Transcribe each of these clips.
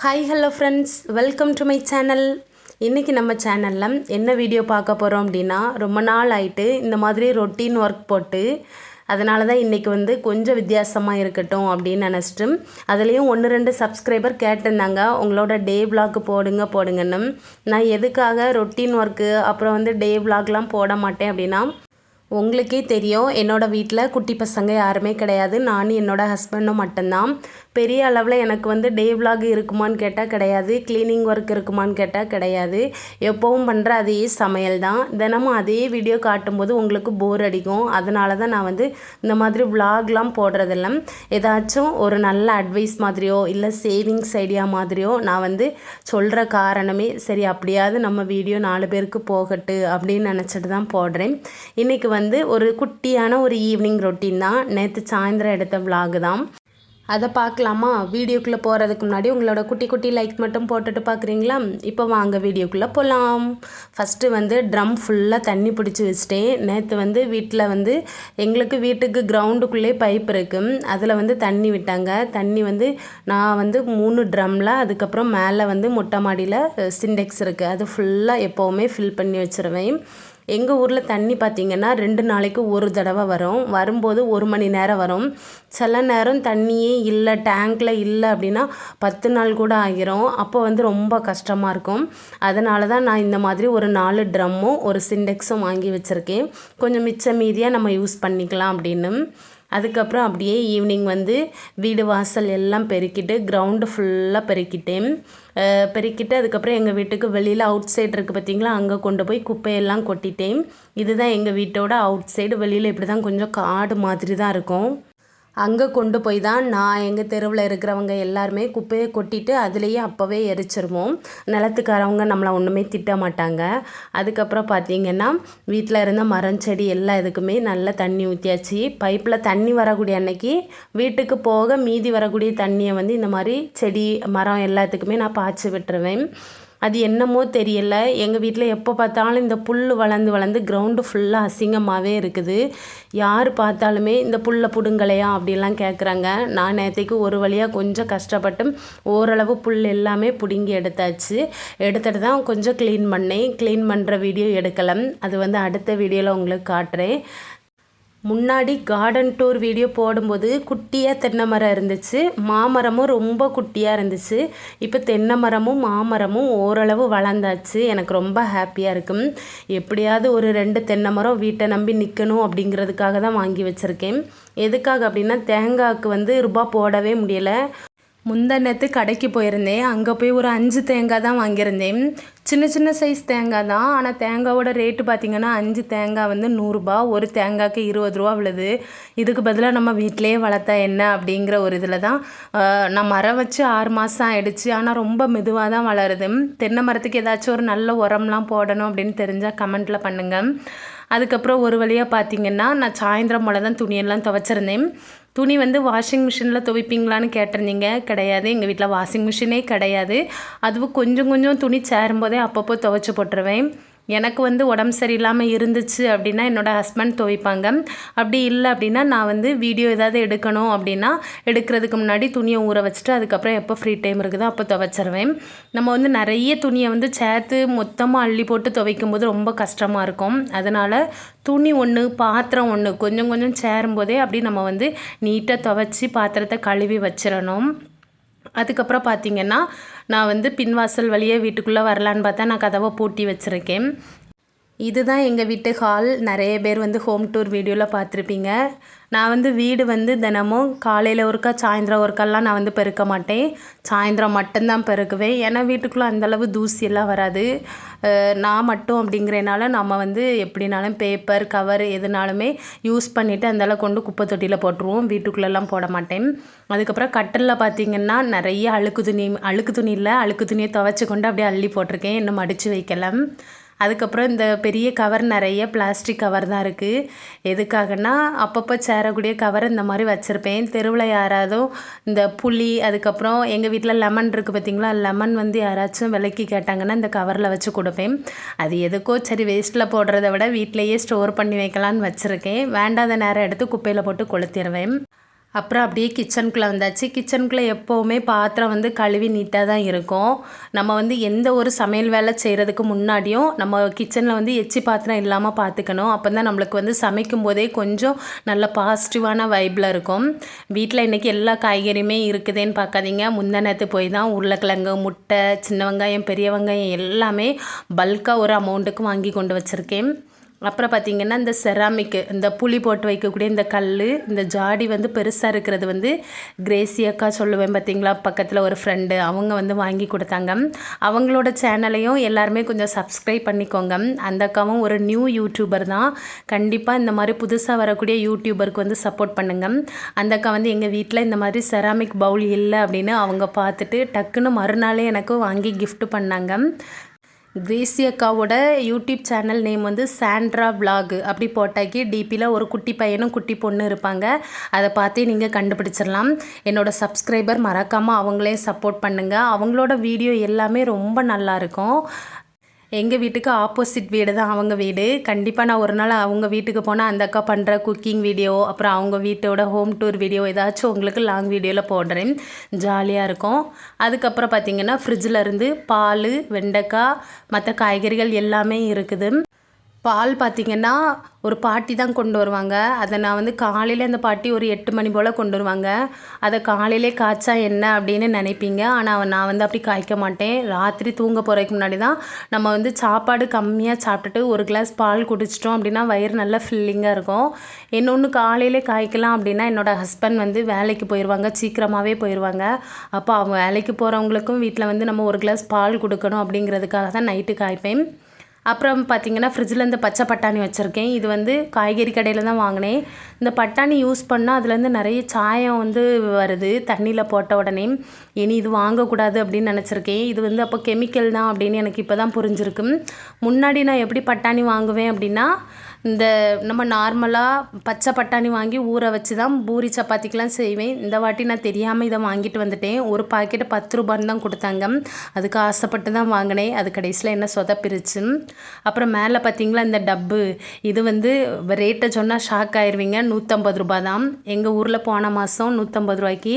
Hi hello friends, welcome to my channel. இன்றைக்கி நம்ம சேனலில் என்ன வீடியோ பார்க்க போகிறோம் அப்படின்னா, ரொம்ப நாள் ஆகிட்டு இந்த மாதிரி ரொட்டீன் ஒர்க் போட்டு அதனால தான் இன்றைக்கி கொஞ்சம் வித்தியாசமாக இருக்கட்டும் அப்படின்னு நினச்சிட்டு அதுலேயும் 1-2 சப்ஸ்கிரைபர் கேட்டிருந்தாங்க, உங்களோட டே விலாக் போடுங்கன்னு. நான் எதுக்காக ரொட்டீன் ஒர்க்கு அப்புறம் டே விலாக்லாம் போட மாட்டேன் அப்படின்னா, உங்களுக்கே தெரியும் என்னோடய வீட்டில் குட்டி பசங்க யாருமே கிடையாது. நானும் என்னோடய ஹஸ்பண்டும் மட்டும்தான். பெரிய அளவில் எனக்கு டே விலாக் இருக்குமான்னு கேட்டால் கிடையாது, க்ளீனிங் ஒர்க் இருக்குமான்னு கேட்டால் கிடையாது. எப்போவும் பண்ணுற அதே சமையல் தான். தினமும் அதே வீடியோ காட்டும்போது உங்களுக்கு போர் அடிக்கும். அதனால தான் நான் இந்த மாதிரி விலாக்லாம் போடுறதில்ல. ஏதாச்சும் ஒரு நல்ல அட்வைஸ் மாதிரியோ இல்லை சேவிங்ஸ் ஐடியா மாதிரியோ நான் சொல்கிற காரணமே சரி, அப்படியாவது நம்ம வீடியோ 4 பேருக்கு போகட்டு அப்படின்னு நினச்சிட்டு தான் போடுறேன். இன்றைக்கி ஒரு குட்டியான ஒரு ஈவினிங் ரொட்டீன் தான். நேற்று சாயந்தரம் எடுத்த விலாக் தான். அதை பார்க்கலாமா? வீடியோக்குள்ளே போகிறதுக்கு முன்னாடி உங்களோட குட்டி லைக் மட்டும் போட்டுட்டு பார்க்குறீங்களா? இப்போ வாங்க வீடியோக்குள்ளே போகலாம். ஃபஸ்ட்டு ட்ரம் ஃபுல்லாக தண்ணி பிடிச்சி வச்சிட்டேன். நேற்று வீட்டில் எங்களுக்கு வீட்டுக்கு கிரவுண்டுக்குள்ளே பைப் இருக்குது, அதில் தண்ணி விட்டாங்க. தண்ணி நான் 3 ட்ரம்மில், அதுக்கப்புறம் மேலே மொட்டை மாடியில் சிண்டெக்ஸ் இருக்குது, அது ஃபுல்லாக எப்போவுமே ஃபில் பண்ணி வச்சுருவேன். எங்கள் ஊரில் தண்ணி பார்த்திங்கன்னா 2 நாளைக்கு ஒரு தடவை வரும். வரும்போது 1 மணி நேரம் வரும். சில நேரம் தண்ணியே இல்லை, டேங்க்கில் இல்லை அப்படின்னா 10 நாள் கூட ஆகிரும். அப்போ ரொம்ப கஷ்டமாக இருக்கும். அதனால தான் நான் இந்த மாதிரி ஒரு 4 ட்ரம்மும் ஒரு சிண்டெக்ஸும் வாங்கி வச்சுருக்கேன். கொஞ்சம் மிச்ச மீதியாக நம்ம யூஸ் பண்ணிக்கலாம் அப்படின்னு. அதுக்கப்புறம் அப்படியே ஈவினிங் வீடு வாசல் எல்லாம் பெருக்கிட்டு கிரவுண்டு ஃபுல்லாக பெருக்கிட்டு அதுக்கப்புறம் எங்கள் வீட்டுக்கு வெளியில் அவுட் சைடு இருக்குது பார்த்திங்களா, அங்கே கொண்டு போய் குப்பையெல்லாம் கொட்டிட்டேன். இதுதான் எங்கள் வீட்டோட அவுட் சைடு. வெளியில் இப்படி தான் கொஞ்சம் காடு மாதிரி தான் இருக்கும். அங்கே கொண்டு போய் தான் நான் எங்கள் தெருவில் இருக்கிறவங்க எல்லாருமே குப்பையை கொட்டிட்டு அதுலேயே அப்போவே எரிச்சிருவோம். நிலத்துக்காரவங்க நம்மளை ஒன்றுமே திட்ட மாட்டாங்க. அதுக்கப்புறம் பார்த்திங்கன்னா வீட்டில் இருந்த மரம் செடி எல்லா இதுக்குமே நல்லா தண்ணி ஊற்றியாச்சு. பைப்பில் தண்ணி வரக்கூடிய அன்னைக்கு வீட்டுக்கு போக மீதி வரக்கூடிய தண்ணியை இந்த மாதிரி செடி மரம் எல்லாத்துக்குமே நான் பாய்ச்சி விட்டுருவேன். அது என்னமோ தெரியல, எங்கள் வீட்டில் எப்போ பார்த்தாலும் இந்த புல் வளர்ந்து கிரவுண்டு ஃபுல்லாக அசிங்கமாகவே இருக்குது. யார் பார்த்தாலுமே இந்த புல்லை பிடுங்கலையா அப்படிலாம் கேட்குறாங்க. நான் நேற்றுக்கு ஒரு வழியாக கொஞ்சம் கஷ்டப்பட்டு ஓரளவு புல் எல்லாமே பிடுங்கி எடுத்துகிட்டு தான் கொஞ்சம் க்ளீன் பண்ணேன். க்ளீன் பண்ணுற வீடியோ எடுக்கலை, அது அடுத்த வீடியோவில் உங்களுக்கு காட்டுறேன். முன்னாடி கார்டன் டூர் வீடியோ போடும்போது குட்டியாக தென்னை மரம் இருந்துச்சு, மாமரமும் ரொம்ப குட்டியாக இருந்துச்சு. இப்போ தென்னை மரமும் மாமரமும் ஓரளவு வளர்ந்தாச்சு. எனக்கு ரொம்ப ஹாப்பியாக இருக்கும். எப்படியாவது ஒரு 2 தென்னை மரம் வீட்டை நம்பி நிற்கணும் அப்படிங்கிறதுக்காக தான் வாங்கி வச்சுருக்கேன். எதுக்காக அப்படின்னா, தேங்காய்க்கு ரூபாய் போடவே முடியலை. முந்தானத்து கடைக்கு போயிருந்தேன். அங்கே போய் ஒரு 5 தேங்காய் தான் வாங்கியிருந்தேன். சின்ன சைஸ் தேங்காய் தான். ஆனால் தேங்காயோட ரேட்டு பார்த்திங்கன்னா 5 தேங்காய் 100 ரூபா, ஒரு தேங்காய்க்கு 20 ரூபா விழுது. இதுக்கு பதிலாக நம்ம வீட்டிலையே வளர்த்தா என்ன அப்படிங்கிற ஒரு இதில் தான் நான் மரம் வச்சு 6 மாதம் ஆகிடுச்சு. ஆனால் ரொம்ப மெதுவாக தான் வளருது. தென்னை மரத்துக்கு ஏதாச்சும் ஒரு நல்ல உரம்லாம் போடணும் அப்படின்னு தெரிஞ்சால் கமெண்ட்டில் பண்ணுங்கள். அதுக்கப்புறம் ஒரு வழியாக பார்த்திங்கன்னா நான் சாயந்தரம் போல் தான் துணியெல்லாம் துவைச்சிருந்தேன். துணி வாஷிங் மிஷினில் துவைப்பீங்களான்னு கேட்டிருந்தீங்க. கிடையாது, எங்கள் வீட்டில் வாஷிங் மிஷினே கிடையாது. அதுவும் கொஞ்சம் துணி சேரும்போதே அப்பப்போ துவைச்சி போட்டுருவேன். எனக்கு உடம்பு சரியில்லாமல் இருந்துச்சு அப்படின்னா என்னோடய ஹஸ்பண்ட் துவைப்பாங்க. அப்படி இல்லை அப்படின்னா நான் வீடியோ ஏதாவது எடுக்கணும் அப்படின்னா எடுக்கிறதுக்கு முன்னாடி துணியை ஊற வச்சுட்டு அதுக்கப்புறம் எப்போ ஃப்ரீ டைம் இருக்குதோ அப்போ துவைச்சிருவேன். நம்ம நிறைய துணியை சேர்த்து மொத்தமாக அள்ளி போட்டு துவைக்கும் போது ரொம்ப கஷ்டமாக இருக்கும். அதனால் துணி ஒன்று பாத்திரம் ஒன்று கொஞ்சம் சேரும்போதே அப்படி நம்ம நீட்டாக துவைச்சி பாத்திரத்தை கழுவி வச்சிடணும். அதுக்கப்புறம் பார்த்திங்கன்னா நான் பின்வாசல் வழியாக வீட்டுக்குள்ளே வரலான்னு பார்த்தா நான் கதவை பூட்டி வச்சுருக்கேன். இதுதான் எங்கள் வீட்டு ஹால். நிறைய பேர் ஹோம் டூர் வீடியோவில் பார்த்துருப்பீங்க. நான் வீடு தினமும் காலையில் ஒருக்கா சாயந்தரம் ஒருக்கெல்லாம் நான் பெருக்க மாட்டேன். சாயந்தரம் மட்டும்தான் பெருக்குவேன். ஏன்னா வீட்டுக்குள்ளே அந்தளவு தூசியெல்லாம் வராது. நான் மட்டும் அப்படிங்கிறனால நம்ம எப்படினாலும் பேப்பர் கவர் எதுனாலுமே யூஸ் பண்ணிவிட்டு அந்தளவு கொண்டு குப்பை தொட்டியில் போட்டுருவோம். வீட்டுக்குள்ளெல்லாம் போட மாட்டேன். அதுக்கப்புறம் கட்டிலில் பார்த்திங்கன்னா நிறைய அழுக்கு துணியை துவைச்சி கொண்டு அப்படியே அள்ளி போட்டிருக்கேன், இன்னும் மடித்து வைக்கலாம். அதுக்கப்புறம் இந்த பெரிய கவர் நிறைய பிளாஸ்டிக் கவர் தான் இருக்குது. எதுக்காகனா அப்பப்போ சேரக்கூடிய கவர் இந்த மாதிரி வச்சுருப்பேன். தெருவில் யாராவது இந்த புளி, அதுக்கப்புறம் எங்கள் வீட்டில் லெமன் இருக்குது பார்த்திங்களா, லெமன் யாராச்சும் விலைக்கு கேட்டாங்கன்னா இந்த கவரில் வச்சு கொடுப்பேன். அது எதுக்கோ சரி வேஸ்ட்டில் போடுறத விட வீட்டிலையே ஸ்டோர் பண்ணி வைக்கலான்னு வச்சுருக்கேன். வேண்டாத நேரம் எடுத்து குப்பையில் போட்டு கொளுத்திடுவேன். அப்புறம் அப்படியே கிச்சனுக்குள்ளே வந்தாச்சு. கிச்சனுக்குள்ளே எப்போவுமே பாத்திரம் வந்து கழுவி நீட்டாக தான் இருக்கும். நம்ம வந்து எந்த ஒரு சமையல் வேலை செய்கிறதுக்கு முன்னாடியும் நம்ம கிச்சனில் வந்து எச்சி பாத்திரம் இல்லாமல் பார்த்துக்கணும். அப்போ தான் நம்மளுக்கு வந்து சமைக்கும் போதே கொஞ்சம் நல்ல பாசிட்டிவான வைப்பில் இருக்கும். வீட்டில் இன்றைக்கி எல்லா காய்கறியுமே இருக்குதுன்னு பார்க்காதீங்க. முந்தா நேற்று போய் தான் உருளைக்கிழங்கு, முட்டை, சின்ன வெங்காயம், பெரிய வெங்காயம் எல்லாமே பல்காக ஒரு அமௌண்ட்டுக்கு வாங்கி கொண்டு வச்சுருக்கேன். அப்புறம் பார்த்திங்கன்னா இந்த செராமிக்கு இந்த புளி போட்டு வைக்கக்கூடிய இந்த கல், இந்த ஜாடி வந்து பெருசாக இருக்கிறது வந்து கிரேசி அக்கா சொல்லுவேன் பார்த்திங்களா, பக்கத்தில் ஒரு ஃப்ரெண்டு அவங்க வந்து வாங்கி கொடுத்தாங்க. அவங்களோட சேனலையும் எல்லாருமே கொஞ்சம் சப்ஸ்கிரைப் பண்ணிக்கோங்க. அந்த அக்காவும் ஒரு நியூ யூடியூபர் தான். கண்டிப்பாக இந்த மாதிரி புதுசாக வரக்கூடிய யூடியூபருக்கு வந்து சப்போர்ட் பண்ணுங்கள். அந்த அக்கா வந்து எங்கள் வீட்டில் இந்த மாதிரி செராமிக் பவுல் இல்லை அப்படின்னு அவங்க பார்த்துட்டு டக்குன்னு மறுநாளே எனக்கு வாங்கி கிஃப்ட் பண்ணாங்க. கிரேசி அக்காவோட யூடியூப் சேனல் நேம் வந்து சாண்ட்ரா விலாக் அப்படி போட்டாக்கி டிபியில் ஒரு குட்டி பையனும் குட்டி பொண்ணு இருப்பாங்க. அதை பார்த்தே நீங்கள் கண்டுபிடிச்சிடலாம். என்னோடய சப்ஸ்கிரைபர் மறக்காமல் அவங்களே சப்போர்ட் பண்ணுங்கள். அவங்களோட வீடியோ எல்லாமே ரொம்ப நல்லாயிருக்கும். எங்கள் வீட்டுக்கு ஆப்போசிட் வீடு தான் அவங்க வீடு. கண்டிப்பாக நான் ஒரு நாள் அவங்க வீட்டுக்கு போனால் அந்த அக்கா பண்ணுற குக்கிங் வீடியோ, அப்புறம் அவங்க வீட்டோட ஹோம் டூர் வீடியோ ஏதாச்சும் உங்களுக்கு லாங் வீடியோவில் போடுறேன். ஜாலியாக இருக்கும். அதுக்கப்புறம் பார்த்திங்கன்னா ஃப்ரிட்ஜில் இருந்து பால், வெண்டைக்காய், மற்ற காய்கறிகள் எல்லாமே இருக்குது. பால் பார்த்திங்கன்னா ஒரு பாட்டி தான் கொண்டு வருவாங்க. அதை நான் வந்து காலையில் அந்த பாட்டி ஒரு 8 மணி போல் கொண்டு வருவாங்க. அதை காலையிலே காய்ச்சா என்ன அப்படின்னு நினைப்பீங்க. ஆனால் நான் வந்து அப்படி காய்க்க மாட்டேன். ராத்திரி தூங்க போகிறதுக்கு முன்னாடி தான் நம்ம வந்து சாப்பாடு கம்மியாக சாப்பிட்டுட்டு ஒரு கிளாஸ் பால் குடிச்சிட்டோம் அப்படின்னா வயிறு நல்லா ஃபில்லிங்காக இருக்கும். இன்னொன்று காலையிலே காய்க்கலாம் அப்படின்னா என்னோடய ஹஸ்பண்ட் வந்து வேலைக்கு போயிடுவாங்க, சீக்கிரமாகவே போயிடுவாங்க. அப்போ அவங்க வேலைக்கு போகிறவங்களுக்கும் வீட்டில் வந்து நம்ம ஒரு கிளாஸ் பால் கொடுக்கணும் அப்படிங்கிறதுக்காக தான் நைட்டு காய்ப்பேன். அப்புறம் பார்த்திங்கன்னா ஃப்ரிட்ஜில் இந்த பச்சை பட்டாணி வச்சுருக்கேன். இது வந்து காய்கறி கடையில் தான் வாங்கினேன். இந்த பட்டாணி யூஸ் பண்ணால் அதுலேருந்து நிறைய சாயம் வந்து வருது தண்ணியில் போட்ட உடனே. இனி இது வாங்கக்கூடாது அப்படின்னு நினச்சிருக்கேன். இது வந்து அப்போ கெமிக்கல் தான் அப்படின்னு எனக்கு இப்போ தான் புரிஞ்சிருக்கு. முன்னாடி நான் எப்படி பட்டாணி வாங்குவேன் அப்படின்னா, இந்த நம்ம நார்மலாக பச்சை பட்டாணி வாங்கி ஊற வச்சு தான் பூரி சப்பாத்திக்கெலாம் செய்வேன். இந்த வாட்டி நான் தெரியாமல் இதை வாங்கிட்டு வந்துட்டேன். ஒரு பாக்கெட்டு 10 ரூபான்னு தான் கொடுத்தாங்க. அதுக்கு ஆசைப்பட்டு தான் வாங்கினேன். அது கடைசியில் என்ன சொதப்பிருச்சு. அப்புறம் மேலே பார்த்திங்களா இந்த டப்பு, இது வந்து ரேட்டை சொன்னால் ஷாக் ஆயிடுவீங்க. 150 ரூபா தான். எங்கள் ஊரில் போன மாதம் 150 ரூபாய்க்கு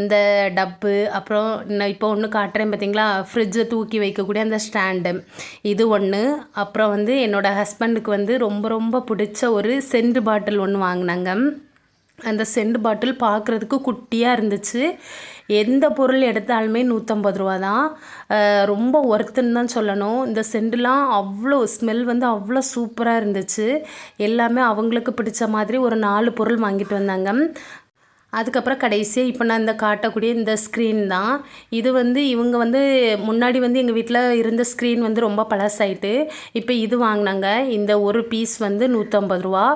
இந்த டப்பு. அப்புறம் இப்போ ஒன்று காட்டுறேன் பார்த்திங்களா, ஃப்ரிட்ஜை தூக்கி வைக்கக்கூடிய அந்த ஸ்டாண்டு, இது ஒன்று. அப்புறம் வந்து என்னோடய ஹஸ்பண்டுக்கு வந்து ரொம்ப ரொம்ப பிடிச்ச ஒரு சென்ட் பாட்டில் ஒன்று வாங்கினாங்க. அந்த சென்ட் பாட்டில் பார்க்குறதுக்கு குட்டியாக இருந்துச்சு. எந்த பொருள் எடுத்தாலுமே 150 ரூபா தான். ரொம்ப ஒர்த்துன்னு தான் சொல்லணும். இந்த சென்ட்லாம் அவ்வளோ ஸ்மெல் வந்து அவ்வளோ சூப்பராக இருந்துச்சு. எல்லாமே அவங்களுக்கு பிடிச்ச மாதிரி ஒரு 4 பொருள் வாங்கிட்டு வந்தாங்க. அதுக்கப்புறம் கடைசியாக இப்போ நான் இந்த காட்டக்கூடிய இந்த ஸ்க்ரீன் தான். இது வந்து இவங்க வந்து முன்னாடி வந்து எங்கள் வீட்டில் இருந்த ஸ்க்ரீன் வந்து ரொம்ப பழசாயிட்டு இப்போ இது வாங்கினாங்க. இந்த ஒரு பீஸ் வந்து 150 ரூபா.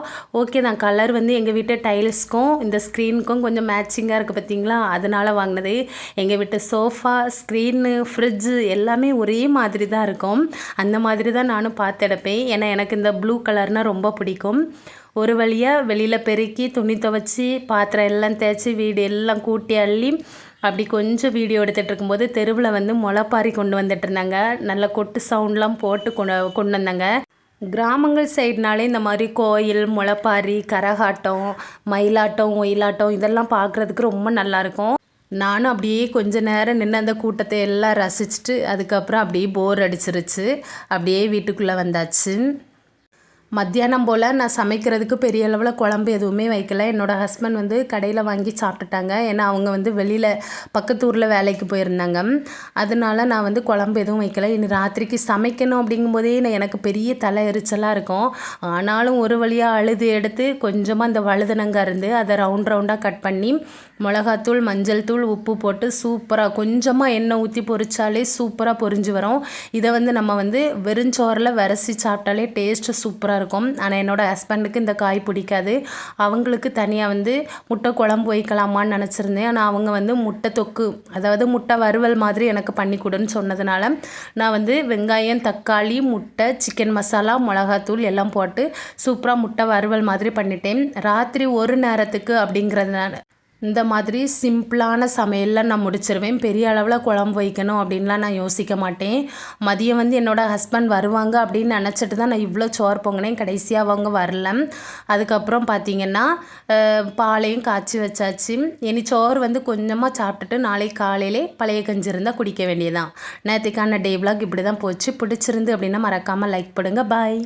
ஓகே தான். கலர் வந்து எங்கள் வீட்டு டைல்ஸ்க்கும் இந்த ஸ்க்ரீனுக்கும் கொஞ்சம் மேட்சிங்காக இருக்குது பார்த்திங்களா, அதனால் வாங்கினது. எங்கள் வீட்டு சோஃபா, ஸ்க்ரீனு, ஃப்ரிட்ஜு எல்லாமே ஒரே மாதிரி தான் இருக்கும். அந்த மாதிரி தான் நானும் பார்த்து எடுப்பேன். ஏன்னா எனக்கு இந்த ப்ளூ கலர்னால் ரொம்ப பிடிக்கும். ஒரு வழியாக வெளியில் பெருக்கி துணி துவைச்சி பாத்திரம் எல்லாம் தேய்ச்சி வீடு எல்லாம் கூட்டி அள்ளி அப்படி கொஞ்சம் வீடியோ எடுத்துகிட்டு இருக்கும்போது தெருவில் வந்து முளைப்பாரி கொண்டு வந்துட்டு இருந்தாங்க. நல்ல கொட்டு சவுண்ட்லாம் போட்டு கொண்டு வந்தாங்க. கிராமங்கள் சைடுனாலே இந்த மாதிரி கோயில், முளைப்பாரி, கரகாட்டம், மயிலாட்டம், ஒயிலாட்டம் இதெல்லாம் பார்க்குறதுக்கு ரொம்ப நல்லாயிருக்கும். நானும் அப்படியே கொஞ்ச நேரம் நின்று அந்த கூட்டத்தை எல்லாம் ரசிச்சுட்டு அதுக்கப்புறம் அப்படியே போர் அடிச்சிருச்சு. அப்படியே வீட்டுக்குள்ளே வந்தாச்சு. மத்தியானம் போல் நான் சமைக்கிறதுக்கு பெரிய அளவில் குழம்பு எதுவுமே வைக்கல. என்னோடய ஹஸ்பண்ட் வந்து கடையில் வாங்கி சாப்பிட்டுட்டாங்க. ஏன்னா அவங்க வந்து வெளியில் பக்கத்து ஊரில் வேலைக்கு போயிருந்தாங்க. அதனால நான் வந்து குழம்பு எதுவும் வைக்கல. இனி ராத்திரிக்கு சமைக்கணும் அப்படிங்கும்போதே எனக்கு பெரிய தலை எரிச்சலாக இருக்கும். ஆனாலும் ஒரு வழியாக அழுது எடுத்து கொஞ்சமாக அந்த வழுதனங்க இருந்து அதை ரவுண்டாக கட் பண்ணி மிளகாத்தூள், மஞ்சள் தூள், உப்பு போட்டு சூப்பராக கொஞ்சமாக எண்ணெய் ஊற்றி பொரிச்சாலே சூப்பராக பொரிஞ்சு வரும். இதை வந்து நம்ம வந்து வெறுஞ்சோறில் விரசி சாப்பிட்டாலே டேஸ்ட்டு சூப்பராக இருக்கும். ஆனால் என்னோடய ஹஸ்பண்டுக்கு இந்த காய் பிடிக்காது. அவங்களுக்கு தனியாக வந்து முட்டை குழம்பு வைக்கலாமான்னு நினச்சிருந்தேன். ஆனால் அவங்க வந்து முட்டை தொக்கு, அதாவது முட்டை வறுவல் மாதிரி எனக்கு பண்ணி கொடுன்னு சொன்னதுனால நான் வந்து வெங்காயம், தக்காளி, முட்டை, சிக்கன் மசாலா, மிளகாத்தூள் எல்லாம் போட்டு சூப்பராக முட்டை வறுவல் மாதிரி பண்ணிட்டேன். ராத்திரி ஒரு நேரத்துக்கு அப்படிங்கிறதுனால இந்த மாதிரி சிம்பிளான சமையலில் நான் முடிச்சிருவேன். பெரிய அளவில் குழம்பு வைக்கணும் அப்படின்லாம் நான் யோசிக்க மாட்டேன். மதியம் வந்து என்னோடய ஹஸ்பண்ட் வருவாங்க அப்படின்னு நினச்சிட்டு தான் நான் இவ்வளோ சோறு பொங்கினேன். கடைசியாக அவங்க வரல. அதுக்கப்புறம் பார்த்திங்கன்னா பாலையும் காய்ச்சி வச்சாச்சு. இனி சோறு வந்து கொஞ்சமாக சாப்பிட்டுட்டு நாளைக்கு காலையிலே பழைய கஞ்சி இருந்தால் குடிக்க வேண்டியதான். நேற்றுக்கான டே விலாக் இப்படி தான் போச்சு. பிடிச்சிருந்து அப்படின்னா மறக்காமல் லைக் பண்ணுங்கள். பாய்.